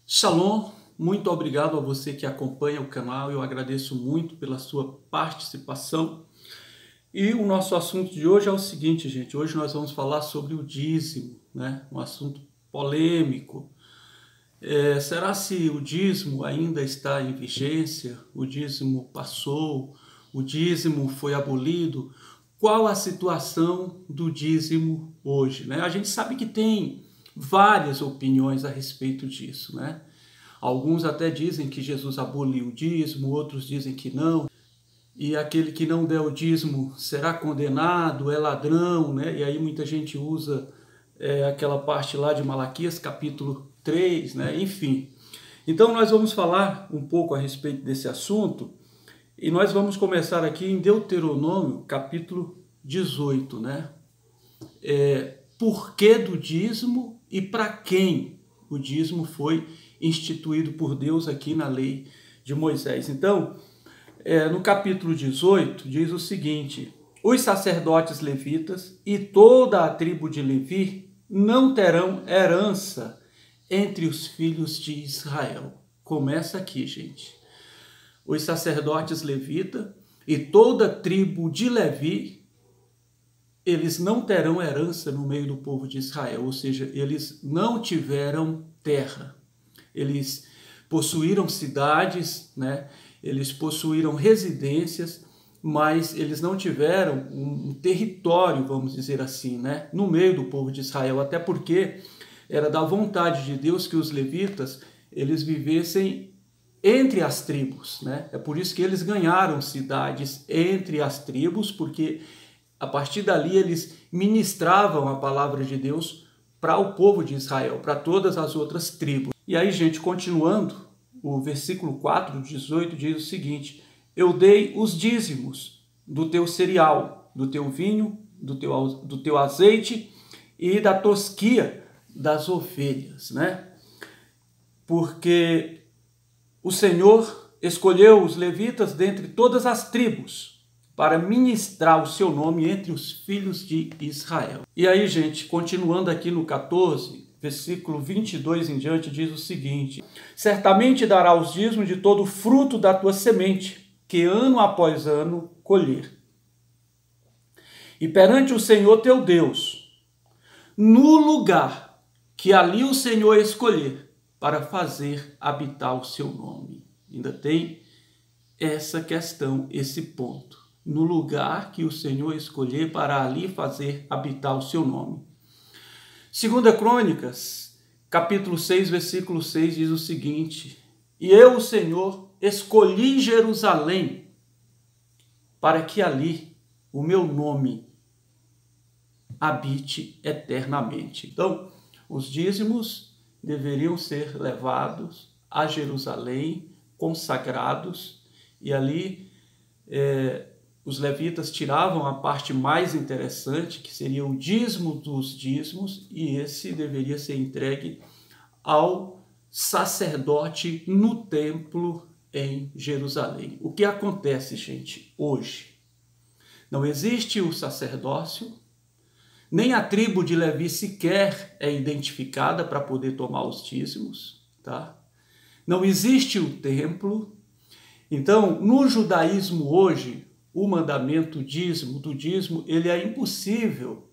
Shalom, muito obrigado a você que acompanha o canal, eu agradeço muito pela sua participação. E o nosso assunto de hoje é o seguinte, gente, hoje nós vamos falar sobre o dízimo, né? Um assunto polêmico. Será se o dízimo ainda está em vigência? O dízimo passou? O dízimo foi abolido? Qual a situação do dízimo hoje, né? A gente sabe que tem várias opiniões a respeito disso, né? Alguns até dizem que Jesus aboliu o dízimo, outros dizem que não. E aquele que não der o dízimo será condenado, é ladrão, né? E aí muita gente usa aquela parte lá de Malaquias, capítulo 3, né? Enfim. Então nós vamos falar um pouco a respeito desse assunto e nós vamos começar aqui em Deuteronômio, capítulo 18, né? Por que do dízimo e para quem o dízimo foi instituído por Deus aqui na lei de Moisés. Então, no capítulo 18, diz o seguinte: os sacerdotes levitas e toda a tribo de Levi não terão herança entre os filhos de Israel. Começa aqui, gente. Os sacerdotes levitas e toda a tribo de Levi, eles não terão herança no meio do povo de Israel, ou seja, eles não tiveram terra. Eles possuíram cidades, né? Eles possuíram residências, mas eles não tiveram um território, vamos dizer assim, né? No meio do povo de Israel, até porque era da vontade de Deus que os levitas eles vivessem entre as tribos, né? É por isso que eles ganharam cidades entre as tribos, porque a partir dali eles ministravam a palavra de Deus para o povo de Israel, para todas as outras tribos. E aí, gente, continuando, o versículo 4 de 18 diz o seguinte: eu dei os dízimos do teu cereal, do teu vinho, do teu azeite e da tosquia das ovelhas, né? Porque o Senhor escolheu os levitas dentre todas as tribos para ministrar o seu nome entre os filhos de Israel. E aí, gente, continuando aqui no 14, versículo 22 em diante, diz o seguinte: certamente dará os dízimos de todo o fruto da tua semente, que ano após ano colher. E perante o Senhor teu Deus, no lugar que ali o Senhor escolher, para fazer habitar o seu nome. Ainda tem essa questão, esse ponto. No lugar que o Senhor escolher para ali fazer habitar o seu nome. 2 Crônicas, capítulo 6, versículo 6, diz o seguinte: e eu, o Senhor, escolhi Jerusalém para que ali o meu nome habite eternamente. Então, os dízimos deveriam ser levados a Jerusalém, consagrados, e ali os levitas tiravam a parte mais interessante, que seria o dízimo dos dízimos, e esse deveria ser entregue ao sacerdote no templo em Jerusalém. O que acontece, gente, hoje? Não existe o sacerdócio, nem a tribo de Levi sequer é identificada para poder tomar os dízimos, tá? Não existe o templo. Então, no judaísmo hoje, o mandamento do dízimo, ele é impossível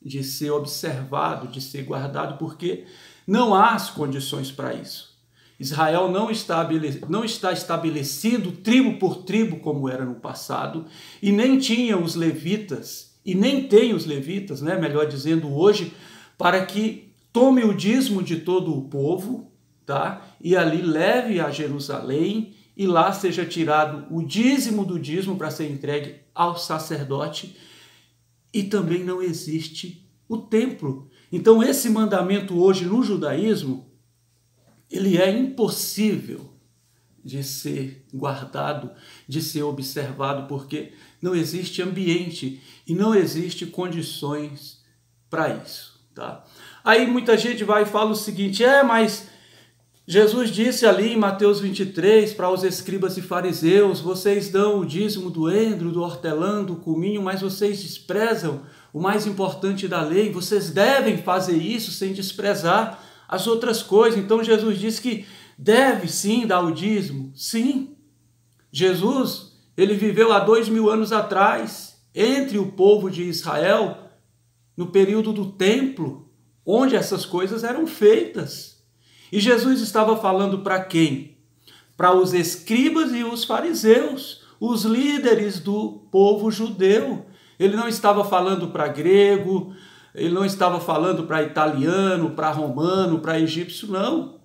de ser observado, de ser guardado, porque não há as condições para isso. Israel não está estabelecido tribo por tribo como era no passado, e nem tinha os levitas, e nem tem os levitas, né, melhor dizendo, hoje, para que tome o dízimo de todo o povo, tá? E ali leve a Jerusalém, e lá seja tirado o dízimo do dízimo para ser entregue ao sacerdote, e também não existe o templo. Então esse mandamento hoje no judaísmo, ele é impossível de ser guardado, de ser observado, porque não existe ambiente e não existe condições para isso, tá? Aí muita gente vai e fala o seguinte: mas Jesus disse ali em Mateus 23 para os escribas e fariseus: vocês dão o dízimo do endro, do hortelã, do cominho, mas vocês desprezam o mais importante da lei. Vocês devem fazer isso sem desprezar as outras coisas. Então Jesus diz que deve sim dar o dízimo. Sim, Jesus, ele viveu há 2000 anos atrás, entre o povo de Israel, no período do templo, onde essas coisas eram feitas. E Jesus estava falando para quem? Para os escribas e os fariseus, os líderes do povo judeu. Ele não estava falando para grego, ele não estava falando para italiano, para romano, para egípcio, não.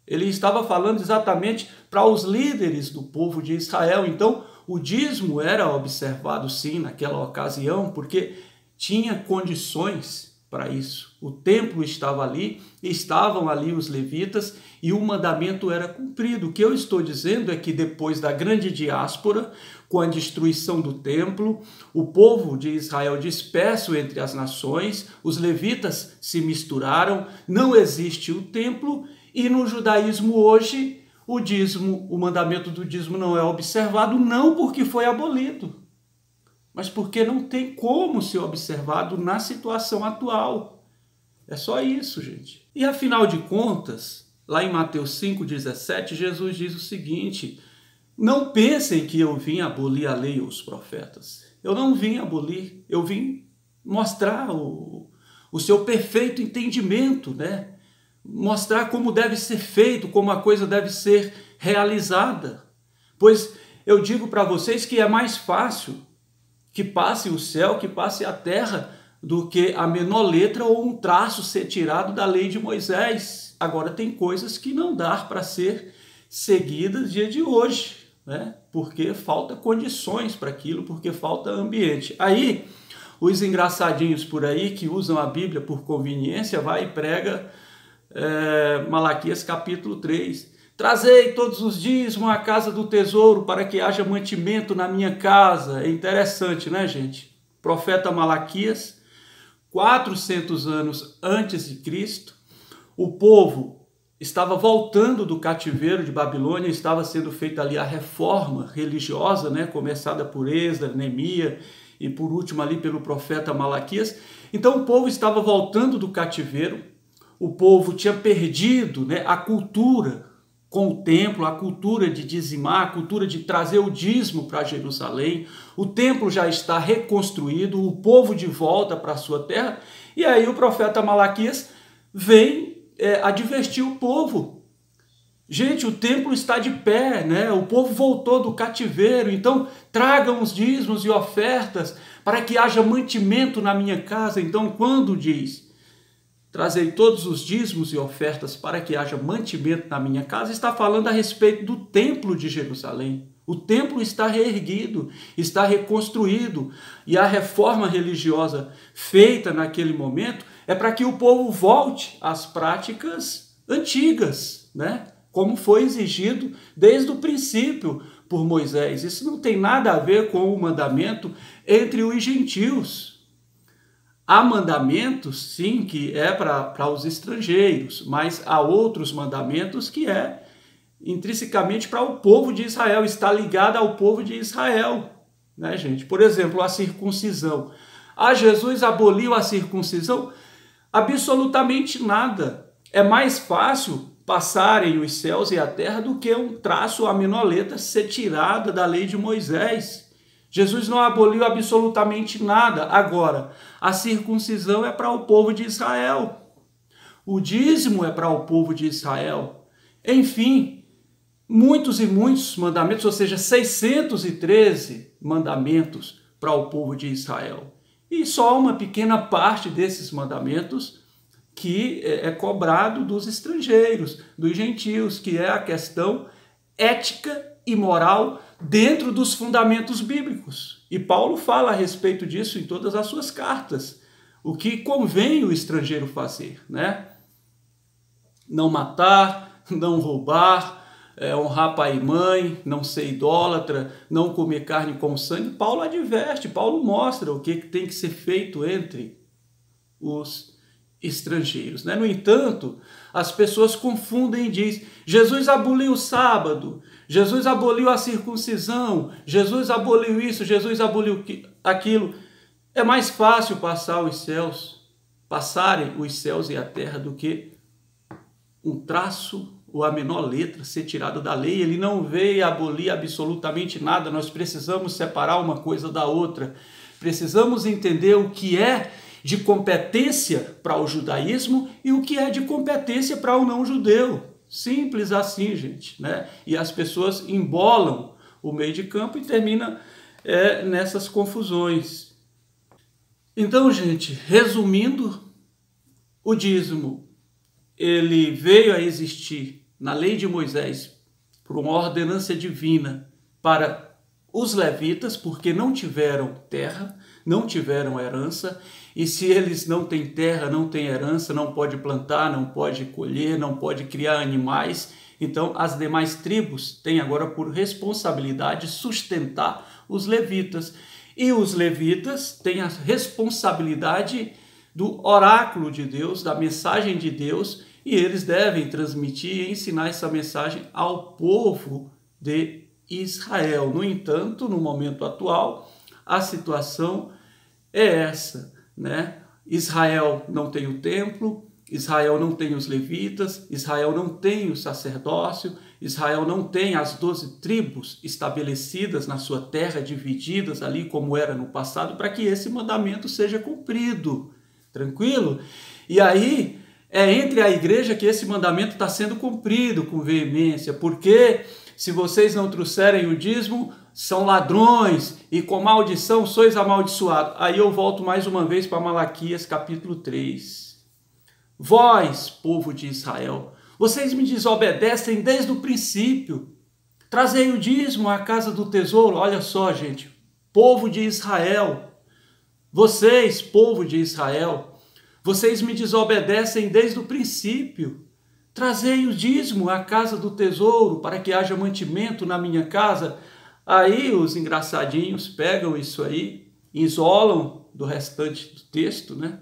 Ele estava falando exatamente para os líderes do povo de Israel. Então, o dízimo era observado sim naquela ocasião, porque tinha condições para isso. O templo estava ali, estavam ali os levitas e o mandamento era cumprido. O que eu estou dizendo é que depois da grande diáspora, com a destruição do templo, o povo de Israel disperso entre as nações, os levitas se misturaram, não existe o templo e no judaísmo hoje o dízimo, o mandamento do dízimo não é observado, não porque foi abolido, mas porque não tem como ser observado na situação atual. É só isso, gente. E afinal de contas, lá em Mateus 5,17, Jesus diz o seguinte: não pensem que eu vim abolir a lei ou os profetas. Eu não vim abolir, eu vim mostrar o seu perfeito entendimento, né? Mostrar como deve ser feito, como a coisa deve ser realizada. Pois eu digo para vocês que é mais fácil que passe o céu, que passe a terra, do que a menor letra ou um traço ser tirado da lei de Moisés. Agora, tem coisas que não dá para ser seguidas dia de hoje, né? Porque falta condições para aquilo, porque falta ambiente. Aí, os engraçadinhos por aí que usam a Bíblia por conveniência, vai e prega Malaquias capítulo 3. Trazei todos os dízimos à casa do tesouro para que haja mantimento na minha casa. É interessante, né, gente? Profeta Malaquias, 400 anos antes de Cristo, o povo estava voltando do cativeiro de Babilônia, estava sendo feita ali a reforma religiosa, né, começada por Esdras, Neemias e por último ali pelo profeta Malaquias. Então o povo estava voltando do cativeiro, o povo tinha perdido, né, a cultura com o templo, a cultura de dizimar, a cultura de trazer o dízimo para Jerusalém. O templo já está reconstruído, o povo de volta para a sua terra. E aí o profeta Malaquias vem advertir o povo. Gente, o templo está de pé, né? O povo voltou do cativeiro, então tragam os dízimos e ofertas para que haja mantimento na minha casa. Então, quando diz: trazei todos os dízimos e ofertas para que haja mantimento na minha casa, está falando a respeito do templo de Jerusalém. O templo está reerguido, está reconstruído, e a reforma religiosa feita naquele momento é para que o povo volte às práticas antigas, né? Como foi exigido desde o princípio por Moisés. Isso não tem nada a ver com o mandamento entre os gentios. Há mandamentos, sim, que é para os estrangeiros, mas há outros mandamentos que é intrinsecamente para o povo de Israel, está ligado ao povo de Israel, né, gente? Por exemplo, a circuncisão. Jesus aboliu a circuncisão? Absolutamente nada. É mais fácil passarem os céus e a terra do que um traço, a menor letra, ser tirada da lei de Moisés. Jesus não aboliu absolutamente nada. Agora, a circuncisão é para o povo de Israel. O dízimo é para o povo de Israel. Enfim, muitos e muitos mandamentos, ou seja, 613 mandamentos para o povo de Israel. E só uma pequena parte desses mandamentos que é cobrado dos estrangeiros, dos gentios, que é a questão ética e moral dentro dos fundamentos bíblicos. E Paulo fala a respeito disso em todas as suas cartas. O que convém o estrangeiro fazer, né? Não matar, não roubar, honrar pai e mãe, não ser idólatra, não comer carne com sangue. Paulo adverte, Paulo mostra o que tem que ser feito entre os estrangeiros, né? No entanto, as pessoas confundem e dizem: Jesus aboliu o sábado, Jesus aboliu a circuncisão, Jesus aboliu isso, Jesus aboliu aquilo. É mais fácil passarem os céus e a terra do que um traço ou a menor letra ser tirado da lei. Ele não veio abolir absolutamente nada. Nós precisamos separar uma coisa da outra. Precisamos entender o que é de competência para o judaísmo e o que é de competência para o não judeu. Simples assim, gente, né? E as pessoas embolam o meio de campo e termina nessas confusões. Então, gente, resumindo, o dízimo ele veio a existir na lei de Moisés por uma ordenança divina para os levitas, porque não tiveram terra, não tiveram herança, e se eles não têm terra, não têm herança, não pode plantar, não pode colher, não pode criar animais, então as demais tribos têm agora por responsabilidade sustentar os levitas. E os levitas têm a responsabilidade do oráculo de Deus, da mensagem de Deus, e eles devem transmitir e ensinar essa mensagem ao povo de Israel. No entanto, no momento atual, a situação é essa, né? Israel não tem o templo, Israel não tem os levitas, Israel não tem o sacerdócio, Israel não tem as 12 tribos estabelecidas na sua terra, divididas ali como era no passado, para que esse mandamento seja cumprido. Tranquilo? E aí é entre a igreja que esse mandamento está sendo cumprido com veemência, porque se vocês não trouxerem o dízimo, são ladrões, e com maldição sois amaldiçoados. Aí eu volto mais uma vez para Malaquias capítulo 3. Vós, povo de Israel, vocês me desobedecem desde o princípio. Trazei o dízimo à casa do tesouro. Olha só, gente, povo de Israel, vocês, povo de Israel, vocês me desobedecem desde o princípio. Trazei o dízimo à casa do tesouro, para que haja mantimento na minha casa. Aí os engraçadinhos pegam isso aí, isolam do restante do texto, né?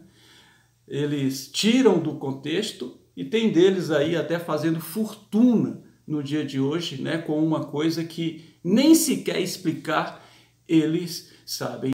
Eles tiram do contexto e tem deles aí até fazendo fortuna no dia de hoje, né? Com uma coisa que nem sequer explicar eles sabem.